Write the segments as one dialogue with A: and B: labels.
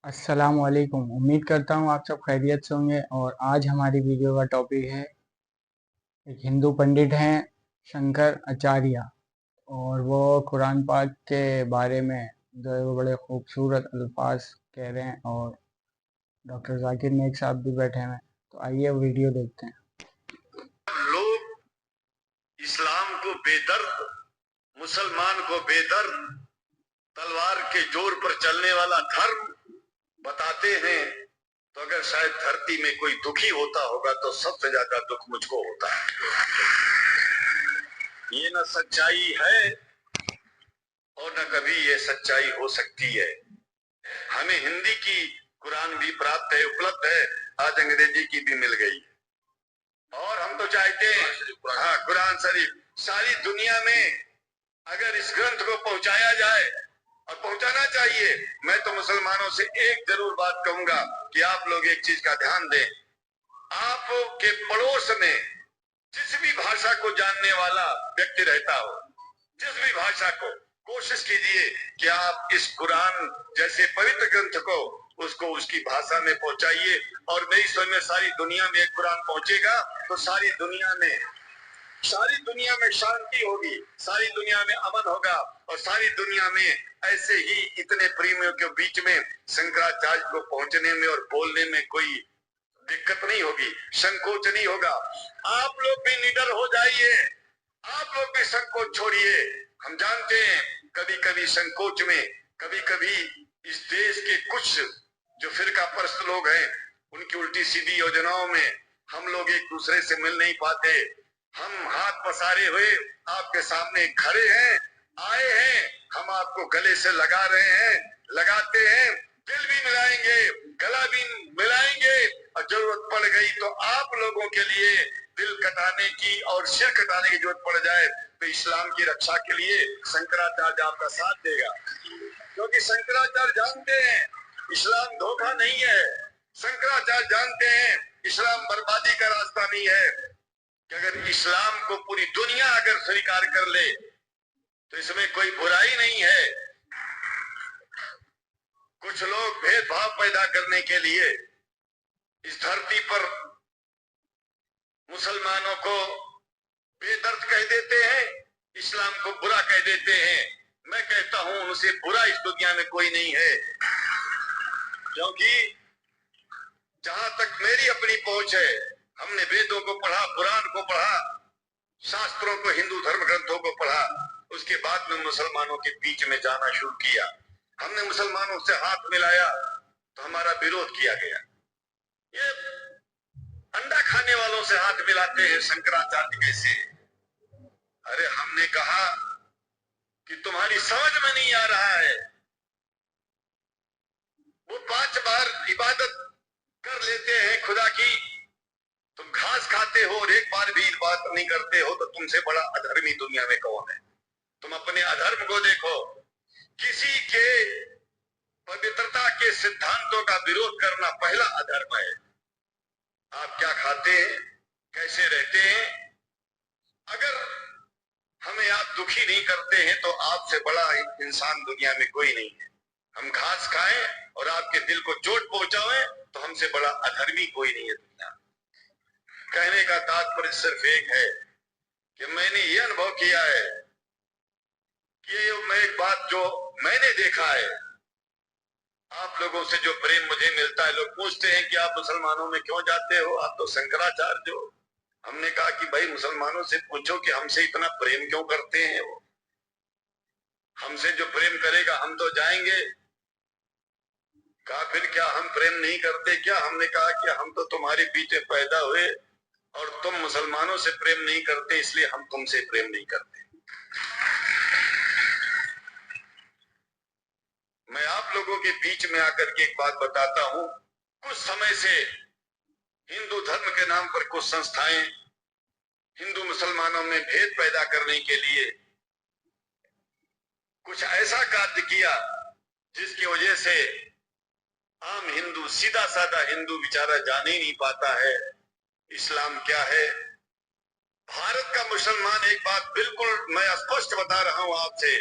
A: अस्सलाम वालेकुम। उम्मीद करता हूँ आप सब खैरियत से होंगे। और आज हमारी वीडियो का टॉपिक है, एक हिंदू पंडित हैं शंकर आचार्य, और वो कुरान पाक के बारे में जो है वो बड़े खूबसूरत अल्फाज कह रहे हैं। और डॉक्टर जाकिर नेक साहब भी बैठे हैं, तो आइए वीडियो देखते हैं।
B: लोग इस्लाम को बेदर्द, मुसलमान को बेदर्द, तलवार के जोर पर चलने वाला धर्म बताते हैं, तो अगर शायद धरती में कोई दुखी होता होगा तो सबसे ज्यादा दुख मुझको होता है। ये न सच्चाई है और न कभी ये सच्चाई हो सकती है। हमें हिंदी की कुरान भी प्राप्त है, उपलब्ध है, आज अंग्रेजी की भी मिल गई। और हम तो चाहते हैं हाँ, कुरान शरीफ सारी दुनिया में अगर इस ग्रंथ को पहुंचाया जाए, और पहुंचाना चाहिए। मैं तो मुसलमानों से एक जरूर बात कहूंगा कि आप लोग एक चीज का ध्यान दें। आपके पड़ोस में जिस भी भाषा को जानने वाला व्यक्ति रहता हो, जिस भी भाषा को, कोशिश कीजिए कि आप इस कुरान जैसे पवित्र ग्रंथ को उसको उसकी भाषा में पहुंचाइए। और मेरी समझ में सारी दुनिया में एक कुरान पहुंचेगा तो सारी दुनिया में शांति होगी, सारी दुनिया में अमन होगा, और सारी दुनिया में ऐसे ही इतने प्रेमियों के बीच में शंकराचार्य को पहुंचने में और बोलने में कोई दिक्कत नहीं होगी, संकोच नहीं होगा। आप लोग भी निडर हो जाइए, आप लोग भी संकोच छोड़िए। हम जानते हैं कभी कभी संकोच में, कभी कभी इस देश के कुछ जो फिरका परस्त लोग हैं उनकी उल्टी सीधी योजनाओं में हम लोग एक दूसरे से मिल नहीं पाते। हम हाथ पसारे हुए आपके सामने खड़े हैं, आए हैं, हम आपको गले से लगा रहे हैं, लगाते हैं, दिल भी मिलाएंगे, गला भी मिलाएंगे, और जरूरत पड़ गई तो आप लोगों के लिए दिल कटाने की और सिर कटाने की जरूरत पड़ जाए तो इस्लाम की रक्षा के लिए शंकराचार्य आपका साथ देगा। क्योंकि शंकराचार्य जानते हैं इस्लाम धोखा नहीं है, शंकराचार्य जानते हैं इस्लाम बर्बादी का रास्ता नहीं है। कि अगर इस्लाम को पूरी दुनिया अगर स्वीकार कर ले तो इसमें कोई बुराई नहीं है। कुछ लोग भेदभाव पैदा करने के लिए इस धरती पर मुसलमानों को बेदर्द कह देते हैं, इस्लाम को बुरा कह देते हैं। मैं कहता हूं उनसे बुरा इस दुनिया में कोई नहीं है, क्योंकि जहां तक मेरी अपनी पहुंच है, हमने वेदों को पढ़ा, कुरान को पढ़ा, शास्त्रों को, हिंदू धर्म ग्रंथों को पढ़ा, उसके बाद में मुसलमानों के बीच में जाना शुरू किया। हमने मुसलमानों से हाथ मिलाया तो हमारा विरोध किया गया। ये अंडा खाने वालों से हाथ मिलाते हैं शंकराचार्य कैसे? अरे हमने कहा कि तुम्हारी समझ में नहीं आ रहा है। वो 5 बार इबादत कर लेते हैं खुदा की, तुम घास खाते हो और एक बार भी इबादत नहीं करते हो, तो तुमसे बड़ा अधर्मी दुनिया में कौन है? तुम अपने अधर्म को देखो। किसी के पवित्रता के सिद्धांतों का विरोध करना पहला अधर्म है। आप क्या खाते हैं, कैसे रहते हैं, अगर हमें आप दुखी नहीं करते हैं तो आपसे बड़ा इंसान दुनिया में कोई नहीं है। हम घास खाएं और आपके दिल को चोट पहुंचाएं तो हमसे बड़ा अधर्मी कोई नहीं है दुनिया। कहने का तात्पर्य सिर्फ एक है कि मैंने ये अनुभव किया है कि मैं एक बात जो मैंने देखा है, आप लोगों से जो प्रेम मुझे मिलता है, लोग पूछते हैं कि आप मुसलमानों में क्यों जाते हो, आप तो शंकराचार्य हो। हमने कहा कि भाई मुसलमानों से पूछो कि हमसे इतना प्रेम क्यों करते हैं। वो हमसे जो प्रेम करेगा हम तो जाएंगे। कहा फिर क्या हम प्रेम नहीं करते क्या? हमने कहा कि हम तो तुम्हारे बीच पैदा हुए और तुम मुसलमानों से प्रेम नहीं करते, इसलिए हम तुमसे प्रेम नहीं करते। मैं आप लोगों के बीच में आकर के एक बात बताता हूं। कुछ समय से हिंदू धर्म के नाम पर कुछ संस्थाएं हिंदू मुसलमानों में भेद पैदा करने के लिए कुछ ऐसा कार्य किया जिसकी वजह से आम हिंदू, सीधा साधा हिंदू बेचारा जान ही नहीं पाता है इस्लाम क्या है। भारत का मुसलमान, एक बात बिल्कुल मैं स्पष्ट बता रहा हूं आपसे,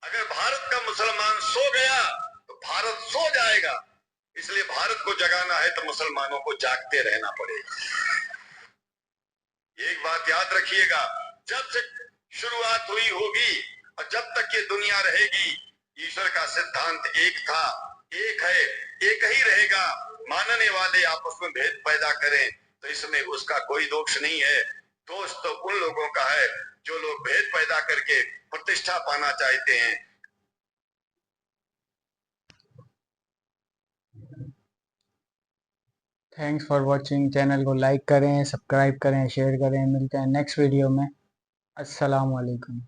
B: अगर भारत का मुसलमान सो गया तो भारत सो जाएगा। को जगाना है तो मुसलमानों को जागते रहना पड़ेगा। एक बात याद रखिएगा, जब से शुरुआत हुई होगी और जब तक ये दुनिया रहेगी, ईश्वर का सिद्धांत एक था, एक है, एक ही रहेगा। मानने वाले आपस में भेद पैदा करें तो इसमें उसका कोई दोष नहीं है। दोष तो उन लोगों का है जो लोग भेद पैदा करके प्रतिष्ठा पाना चाहते हैं।
A: Thanks for watching. चैनल को लाइक करें, सब्सक्राइब करें, शेयर करें। मिलते हैं नेक्स्ट वीडियो में। अस्सलाम वालेकुम।